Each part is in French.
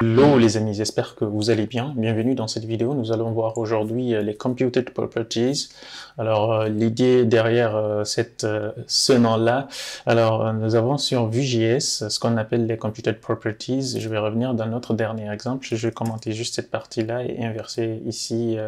Hello les amis, j'espère que vous allez bien. Bienvenue dans cette vidéo. Nous allons voir aujourd'hui les Computed Properties. Alors l'idée derrière ce nom-là, alors nous avons sur Vue.js ce qu'on appelle les Computed Properties. Je vais revenir dans notre dernier exemple. Je vais commenter juste cette partie-là et inverser ici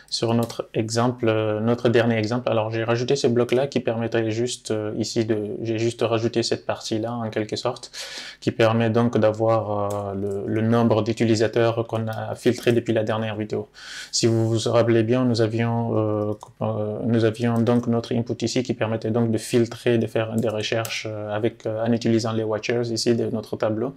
sur notre dernier exemple. Alors j'ai rajouté ce bloc-là qui permettrait juste j'ai juste rajouté cette partie-là en quelque sorte, qui permet donc d'avoir le nombre d'utilisateurs qu'on a filtré depuis la dernière vidéo. Si vous vous rappelez bien, nous avions donc notre input ici qui permettait donc de filtrer, de faire des recherches en utilisant les watchers ici de notre tableau.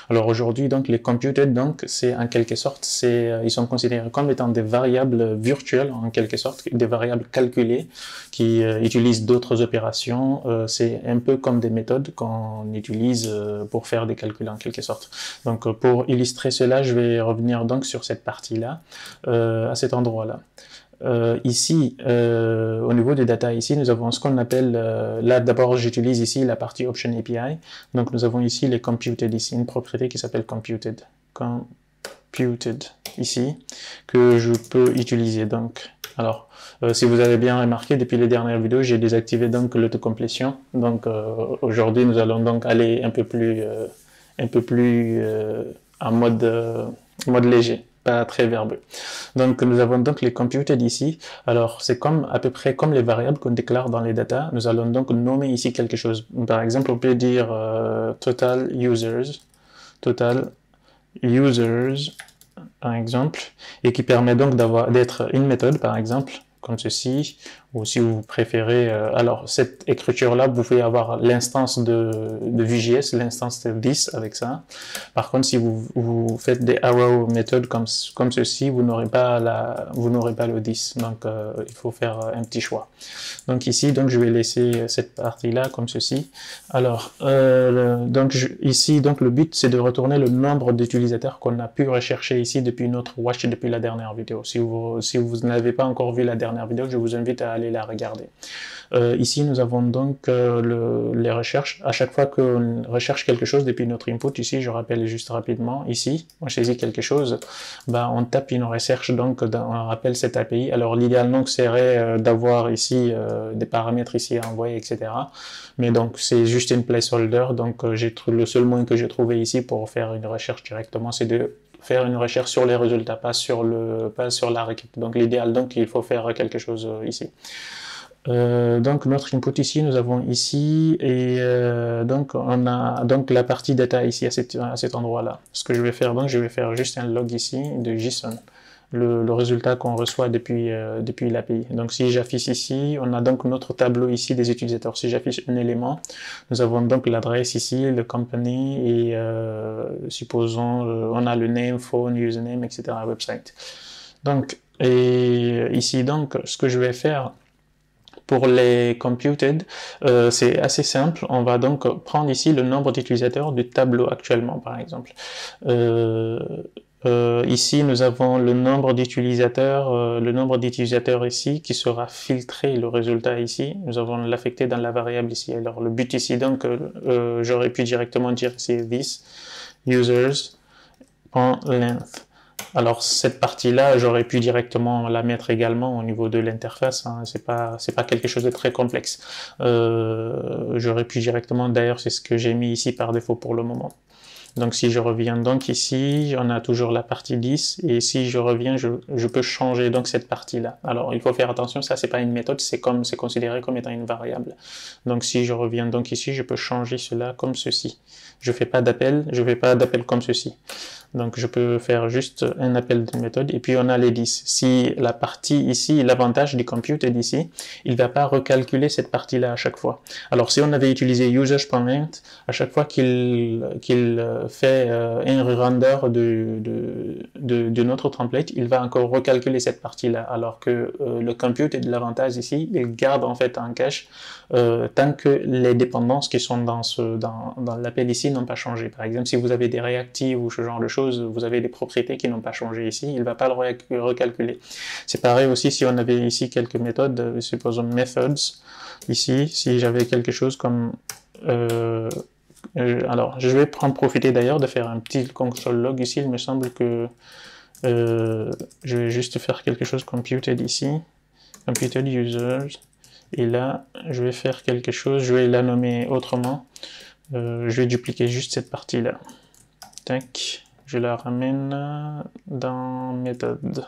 Alors aujourd'hui, donc les computed, donc c'est en quelque sorte, ils sont considérés comme étant des variables virtuelles en quelque sorte, des variables calculées qui utilisent d'autres opérations. C'est un peu comme des méthodes qu'on utilise pour faire des calculs en quelque sorte. Donc pour illustrer cela, je vais revenir donc sur cette partie-là, à cet endroit-là. Ici, au niveau des data, ici, nous avons ce qu'on appelle, là d'abord j'utilise ici la partie Option API, donc nous avons ici les computed, ici une propriété qui s'appelle computed, ici, que je peux utiliser donc. Alors, si vous avez bien remarqué, depuis les dernières vidéos, j'ai désactivé donc l'autocomplétion, donc aujourd'hui nous allons donc aller un peu plus en mode léger, pas très verbeux. Donc nous avons donc les computed ici. Alors c'est comme à peu près comme les variables qu'on déclare dans les data. Nous allons donc nommer ici quelque chose. Par exemple, on peut dire total users, par exemple, et qui permet donc d'être une méthode, par exemple, comme ceci, ou si vous préférez, alors cette écriture-là, vous pouvez avoir l'instance de Vue.js, l'instance de this avec ça. Par contre, si vous faites des arrow méthodes comme ceci, vous n'aurez pas le this. Donc, il faut faire un petit choix. Donc ici, donc je vais laisser cette partie-là comme ceci. Alors, ici, donc le but, c'est de retourner le nombre d'utilisateurs qu'on a pu rechercher ici depuis notre watch, depuis la dernière vidéo. Si vous n'avez pas encore vu la dernière vidéo, je vous invite à aller la regarder. Ici, nous avons donc les recherches. À chaque fois qu'on recherche quelque chose depuis notre input, ici, je rappelle juste rapidement, ici, on saisit quelque chose, on tape une recherche, donc on rappelle cette API. Alors, l'idéal donc serait d'avoir ici des paramètres ici à envoyer, etc. Mais donc, c'est juste une placeholder. Donc, le seul moyen que j'ai trouvé ici pour faire une recherche directement, c'est de faire une recherche sur les résultats, pas sur la requête. Donc, l'idéal, donc, il faut faire quelque chose ici. Donc notre input ici, nous avons ici, et donc on a donc la partie data ici à cet endroit-là. Ce que je vais faire, donc je vais faire juste un log ici de JSON, le résultat qu'on reçoit depuis l'API. Donc si j'affiche ici, on a donc notre tableau ici des utilisateurs. Si j'affiche un élément, nous avons donc l'adresse ici, le company, et supposons on a le name, phone, username, etc., website. Donc, et ici donc, ce que je vais faire, pour les computed, c'est assez simple. On va donc prendre ici le nombre d'utilisateurs du tableau actuellement, par exemple. Ici, nous avons le nombre d'utilisateurs ici qui sera filtré, le résultat ici. Nous avons l'affecté dans la variable ici. Alors, le but ici, donc, j'aurais pu directement dire c'est this users.length. Alors cette partie-là, j'aurais pu directement la mettre également au niveau de l'interface, hein. C'est pas quelque chose de très complexe. J'aurais pu directement, d'ailleurs c'est ce que j'ai mis ici par défaut pour le moment. Donc si je reviens donc ici, on a toujours la partie 10, et si je reviens, je peux changer donc cette partie-là. Alors il faut faire attention, ça c'est pas une méthode, c'est considéré comme étant une variable. Donc si je reviens donc ici, je peux changer cela comme ceci. Je fais pas d'appel comme ceci. Donc je peux faire juste un appel de méthode, et puis on a les 10. Si la partie ici, l'avantage du compute est d'ici, il ne va pas recalculer cette partie-là à chaque fois. Alors si on avait utilisé users.length, à chaque fois qu'il fait un render de notre template, il va encore recalculer cette partie-là, alors que le compute est de l'avantage ici, il garde en fait en cache tant que les dépendances qui sont dans l'appel ici n'ont pas changé. Par exemple, si vous avez des réactives ou ce genre de choses, vous avez des propriétés qui n'ont pas changé ici, il ne va pas le recalculer. C'est pareil aussi si on avait ici quelques méthodes, supposons methods, ici, si j'avais quelque chose comme Alors, je vais en profiter d'ailleurs de faire un petit console log ici. Il me semble que je vais juste faire quelque chose computed ici, computed users, et là, je vais faire quelque chose, je vais la nommer autrement. Je vais dupliquer juste cette partie-là. Tac, je la ramène dans méthode.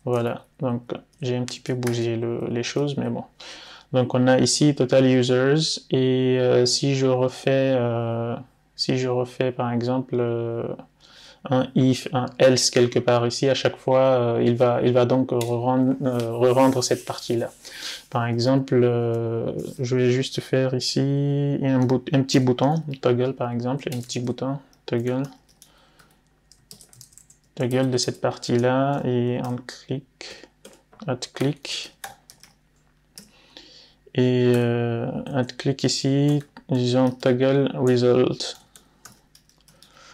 Voilà, donc j'ai un petit peu bougé les choses, mais bon. Donc on a ici total users, et si je refais par exemple un if, un else quelque part ici, à chaque fois il va donc rendre cette partie-là. Par exemple, je vais juste faire ici un petit bouton, toggle par exemple, un petit bouton, toggle de cette partie-là, et on clique, et clique ici, disons toggle result.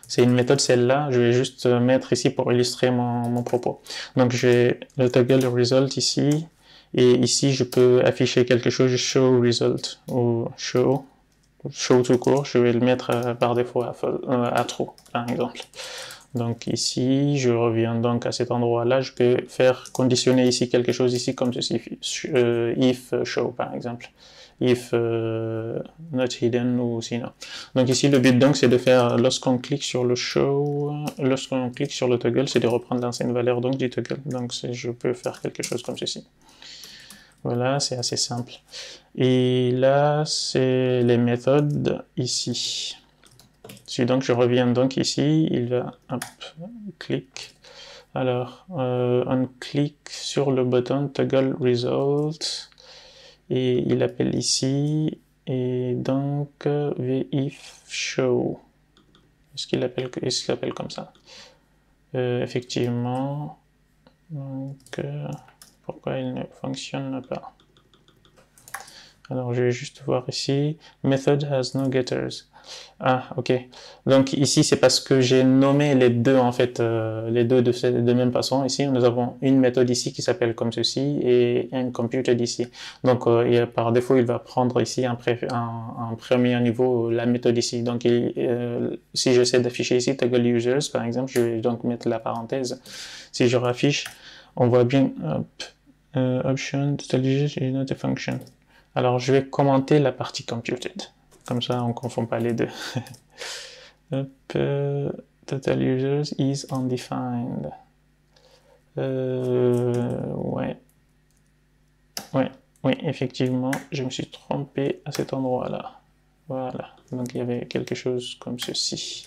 C'est une méthode celle-là, je vais juste mettre ici pour illustrer mon propos. Donc j'ai le toggle result ici, et ici je peux afficher quelque chose, show result, ou show tout court, je vais le mettre par défaut à true, par exemple. Donc ici, je reviens donc à cet endroit-là, je peux faire conditionner ici quelque chose ici comme ceci, if show par exemple, if not hidden ou sinon. Donc ici le but donc c'est de faire, lorsqu'on clique sur le show, lorsqu'on clique sur le toggle, c'est de reprendre l'ancienne valeur donc du toggle. Donc je peux faire quelque chose comme ceci. Voilà, c'est assez simple. Et là, c'est les méthodes ici. Si donc je reviens donc ici, il va, hop, clic. Alors, on clique sur le bouton toggle result, et il appelle ici, et donc vif show. Est-ce qu'il appelle comme ça? Effectivement. Donc, pourquoi il ne fonctionne pas? Alors, je vais juste voir ici. Method has no getters. Ah, ok. Donc ici, c'est parce que j'ai nommé les deux, en fait, les deux de même façon. Ici, nous avons une méthode ici qui s'appelle comme ceci, et un computed ici. Donc, par défaut, il va prendre ici en premier niveau la méthode ici. Donc, si j'essaie d'afficher ici toggle users, par exemple, je vais donc mettre la parenthèse. Si je raffiche, on voit bien, option, total users is not a function. Alors, je vais commenter la partie computed. Comme ça, on ne confond pas les deux. Total users is undefined. Ouais, effectivement, je me suis trompé à cet endroit-là. Voilà, donc il y avait quelque chose comme ceci.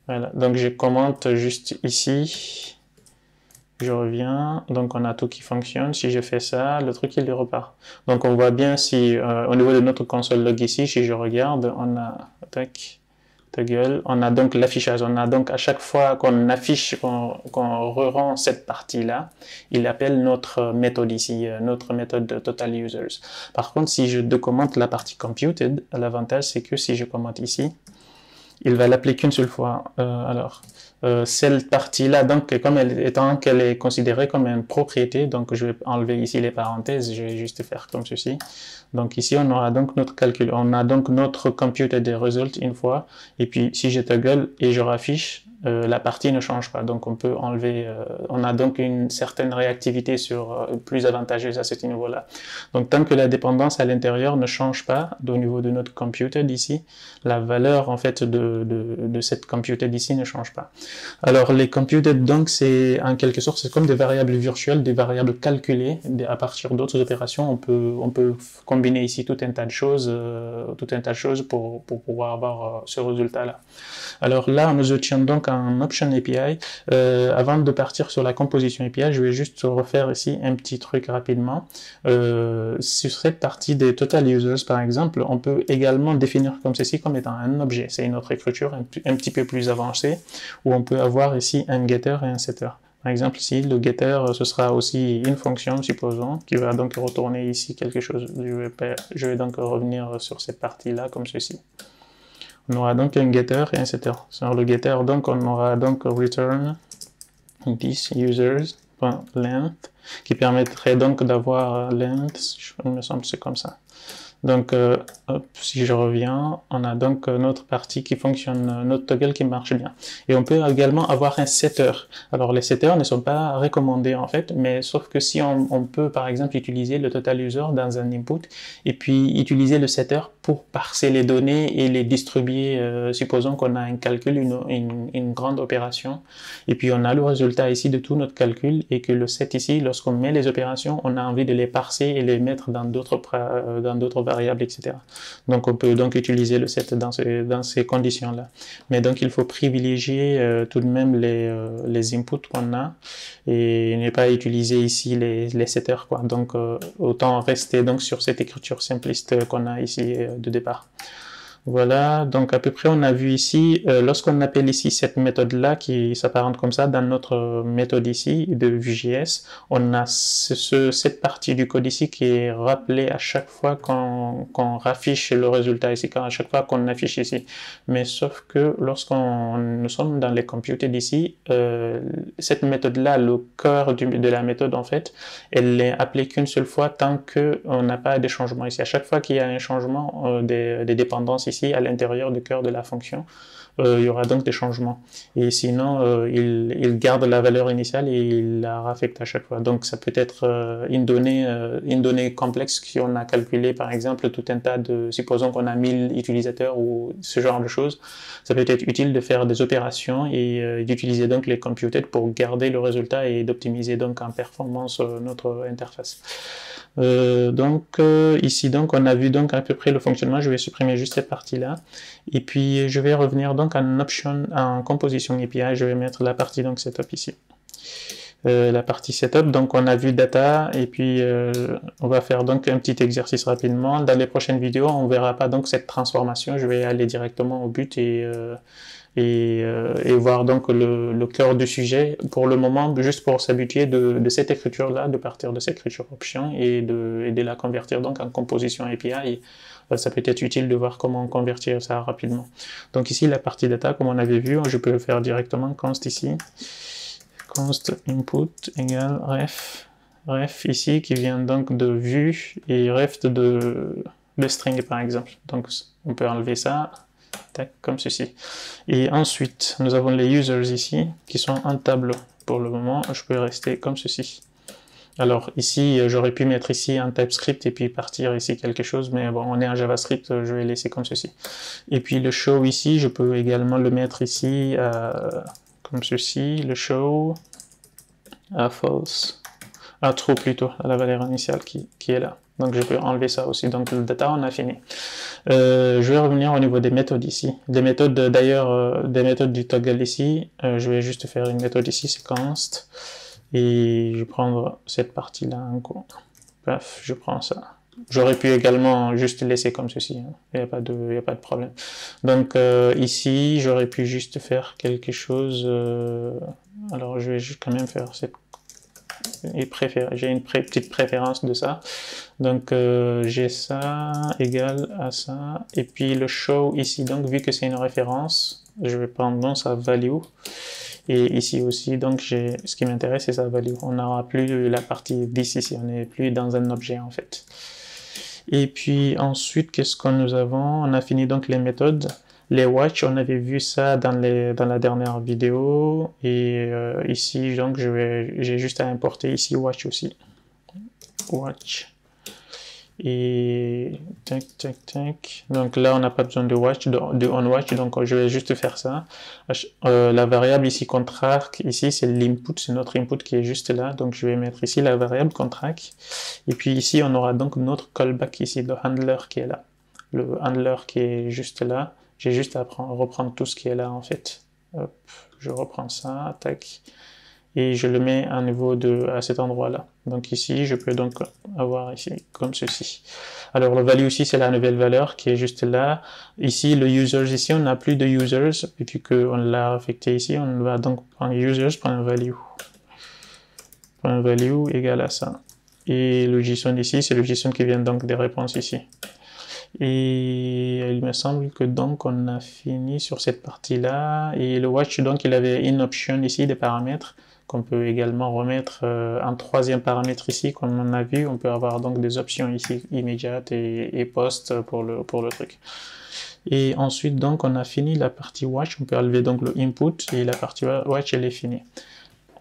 Voilà, donc je commente juste ici. Je reviens, donc on a tout qui fonctionne. Si je fais ça, le truc il repart. Donc on voit bien si au niveau de notre console log ici, si je regarde, on a toggle, on a donc l'affichage. On a donc à chaque fois qu'on affiche, qu'on re-rend cette partie-là, il appelle notre méthode ici, notre méthode de total users. Par contre, si je commente la partie computed, l'avantage c'est que si je commente ici, il va l'appeler qu'une seule fois. Cette partie-là, donc, comme étant qu'elle est considérée comme une propriété, donc je vais enlever ici les parenthèses, je vais juste faire comme ceci. Donc ici, on aura donc notre calcul, on a donc notre computed result une fois, et puis si je toggle et je raffiche, la partie ne change pas, donc on peut enlever, on a donc une certaine réactivité plus avantageuse à ce niveau-là. Donc tant que la dépendance à l'intérieur ne change pas au niveau de notre computed ici, la valeur en fait de cette computed ici ne change pas. Alors les computed donc c'est en quelque sorte c'est comme des variables virtuelles, des variables calculées à partir d'autres opérations. On peut combiner ici tout un tas de choses, pour pouvoir avoir ce résultat-là. Alors là, nous obtenons donc un Option API. Avant de partir sur la composition API, je vais juste refaire ici un petit truc rapidement. Sur cette partie des Total Users, par exemple, on peut également définir comme ceci comme étant un objet. C'est une autre écriture un petit peu plus avancée, où on peut avoir ici un getter et un setter. Par exemple, ici, le getter, ce sera aussi une fonction, supposons, qui va donc retourner ici quelque chose. Je vais donc revenir sur cette partie-là comme ceci. On aura donc un getter et un setter. Sur le getter, donc, on aura donc return this users.length qui permettrait donc d'avoir length, il me semble que c'est comme ça. Donc, hop, si je reviens, on a donc notre partie qui fonctionne, notre toggle qui marche bien. Et on peut également avoir un setter. Alors, les setters ne sont pas recommandés en fait, mais sauf que si on peut par exemple utiliser le total user dans un input et puis utiliser le setter pour parser les données et les distribuer, supposons qu'on a un calcul, une grande opération, et puis on a le résultat ici de tout notre calcul et que le set ici, lorsqu'on met les opérations, on a envie de les parser et les mettre dans d'autres variables, etc. Donc on peut donc utiliser le set dans ces conditions-là. Mais donc il faut privilégier tout de même les inputs qu'on a et ne pas utiliser ici les setters, quoi. Donc autant rester donc sur cette écriture simpliste qu'on a ici de départ. Voilà, donc à peu près on a vu ici, lorsqu'on appelle ici cette méthode-là qui s'apparente comme ça dans notre méthode ici de Vue.js, on a cette partie du code ici qui est rappelée à chaque fois qu'on raffiche le résultat ici, à chaque fois qu'on affiche ici. Mais sauf que nous sommes dans les computed ici, cette méthode-là, le cœur de la méthode en fait, elle n'est appelée qu'une seule fois tant qu'on n'a pas de changement ici. À chaque fois qu'il y a un changement des dépendances ici, à l'intérieur du cœur de la fonction, il y aura donc des changements. Et sinon, il garde la valeur initiale et il la raffecte à chaque fois. Donc ça peut être une donnée complexe si on a calculé par exemple tout un tas de, supposons qu'on a 1000 utilisateurs ou ce genre de choses, ça peut être utile de faire des opérations et d'utiliser donc les computed pour garder le résultat et d'optimiser donc en performance notre interface. Ici donc on a vu donc à peu près le fonctionnement. Je vais supprimer juste cette partie là et puis je vais revenir donc en option, en composition API. Je vais mettre la partie donc setup ici, la partie setup. Donc on a vu data et puis on va faire donc un petit exercice rapidement. Dans les prochaines vidéos on verra pas donc cette transformation, je vais aller directement au but et voir donc le cœur du sujet pour le moment, juste pour s'habituer de cette écriture là, de partir de cette écriture option et de la convertir donc en composition API. Et ça peut être utile de voir comment convertir ça rapidement. Donc ici la partie data, comme on avait vu, je peux le faire directement, const ici, const input égale ref ici qui vient donc de vue et ref de string par exemple. Donc on peut enlever ça, tac, comme ceci. Et ensuite, nous avons les users ici, qui sont en tableau. Pour le moment, je peux rester comme ceci. Alors ici, j'aurais pu mettre ici un TypeScript et puis partir ici quelque chose, mais bon, on est en JavaScript, je vais laisser comme ceci. Et puis le show ici, je peux également le mettre ici comme ceci, le show à false, à true plutôt, à la valeur initiale qui est là. Donc je peux enlever ça aussi. Donc le data, on a fini. Je vais revenir au niveau des méthodes ici. Des méthodes d'ailleurs, des méthodes du toggle ici. Je vais juste faire une méthode ici, c'est const. Et je vais prendre cette partie-là en cours. Bref, je prends ça. J'aurais pu également juste laisser comme ceci. Hein. Il n'y a pas de problème. Donc ici, j'aurais pu juste faire quelque chose. Alors je vais quand même faire cette j'ai une petite préférence de ça. Donc j'ai ça égal à ça. Et puis le show ici, donc vu que c'est une référence, je vais prendre donc sa value. Et ici aussi, donc ce qui m'intéresse, c'est sa value. On n'aura plus la partie this ici, on n'est plus dans un objet en fait. Et puis ensuite, qu'est-ce que nous avons? On a fini donc les méthodes. Les watch, on avait vu ça dans la dernière vidéo. Et ici, donc, j'ai juste à importer ici watch aussi. Watch. Et tac, tac, tac. Donc là, on n'a pas besoin de watch, de onWatch, donc je vais juste faire ça. La variable ici, contract, ici, c'est l'input, c'est notre input qui est juste là. Donc je vais mettre ici la variable contract. Et puis ici, on aura donc notre callback ici, le handler qui est là. Le handler qui est juste là. J'ai juste à reprendre tout ce qui est là en fait. Hop, je reprends ça, tac, et je le mets à niveau à cet endroit-là. Donc ici, je peux donc avoir ici comme ceci. Alors le value ici, c'est la nouvelle valeur qui est juste là. Ici, le users ici, on n'a plus de users, et puis qu'on l'a affecté ici, on va donc prendre users, prendre value. Prendre value égale à ça. Et le JSON ici, c'est le JSON qui vient donc des réponses ici. Et il me semble que donc on a fini sur cette partie là. Et le watch, donc il avait une option ici des paramètres qu'on peut également remettre un troisième paramètre ici, comme on a vu. On peut avoir donc des options ici, immédiates et post pour le truc. Et ensuite, donc, on a fini la partie watch. On peut enlever donc le input et la partie watch, elle est finie.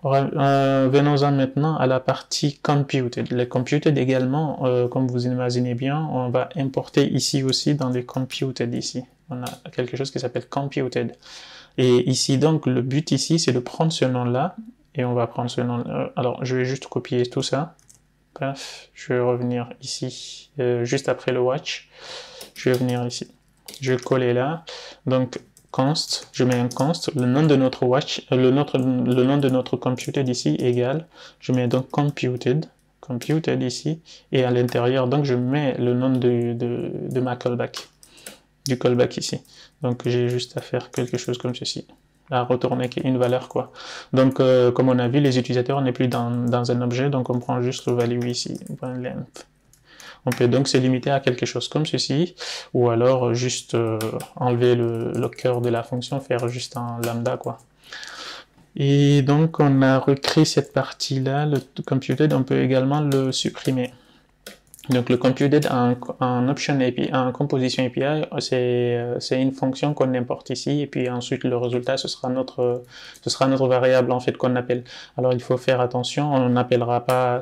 Venons-en maintenant à la partie computed. Les computed également, comme vous imaginez bien, on va importer ici aussi dans les computed ici. On a quelque chose qui s'appelle computed. Et ici, donc, le but ici, c'est de prendre ce nom-là. Et on va prendre ce nom. Alors, je vais juste copier tout ça. Bref, je vais revenir ici, juste après le watch. Je vais venir ici. Je vais coller là. Donc, const, je mets un const, le nom de notre watch, le nom de notre computed ici égal, je mets donc computed ici, et à l'intérieur, donc je mets le nom de ma callback, du callback ici. Donc j'ai juste à faire quelque chose comme ceci, à retourner une valeur quoi. Donc comme on a vu, les utilisateurs, on n'est plus dans un objet, donc on prend juste le value ici, .length. On peut donc se limiter à quelque chose comme ceci, ou alors juste enlever le cœur de la fonction, faire juste un lambda, quoi. Et donc, on a recréé cette partie-là, le computed, on peut également le supprimer. Donc le computed en option API, en composition API, c'est une fonction qu'on importe ici, et puis ensuite le résultat, ce sera notre variable en fait qu'on appelle. Alors il faut faire attention, on n'appellera pas,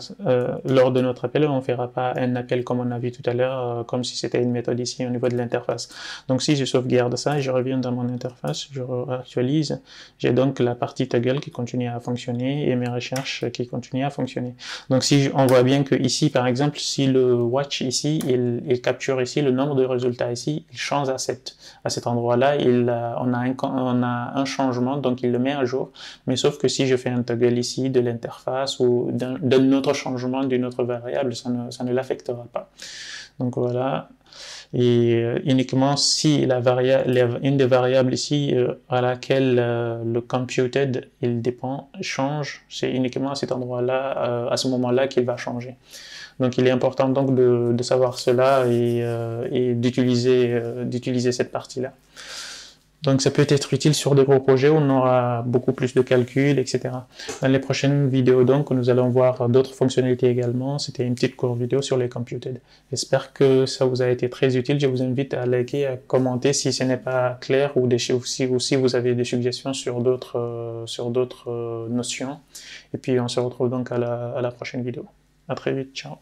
lors de notre appel, on ne fera pas un appel comme on a vu tout à l'heure, comme si c'était une méthode ici au niveau de l'interface. Donc si je sauvegarde ça, je reviens dans mon interface, je actualise, j'ai donc la partie toggle qui continue à fonctionner et mes recherches qui continuent à fonctionner. Donc si on voit bien que ici, par exemple, si le watch ici, il capture ici le nombre de résultats ici, il change à cet endroit-là, on a un changement, donc il le met à jour, mais sauf que si je fais un toggle ici de l'interface ou d'un autre changement d'une autre variable, ça ne l'affectera pas. Donc voilà. Et uniquement si une des variables ici à laquelle le computed il dépend change, c'est uniquement à cet endroit-là, à ce moment-là qu'il va changer. Donc il est important donc de savoir cela et d'utiliser cette partie-là. Donc ça peut être utile sur des gros projets où on aura beaucoup plus de calculs, etc. Dans les prochaines vidéos, donc, nous allons voir d'autres fonctionnalités également. C'était une petite courte vidéo sur les computed. J'espère que ça vous a été très utile. Je vous invite à liker, à commenter si ce n'est pas clair ou si vous avez des suggestions sur d'autres notions. Et puis on se retrouve donc à la prochaine vidéo. À très vite, ciao.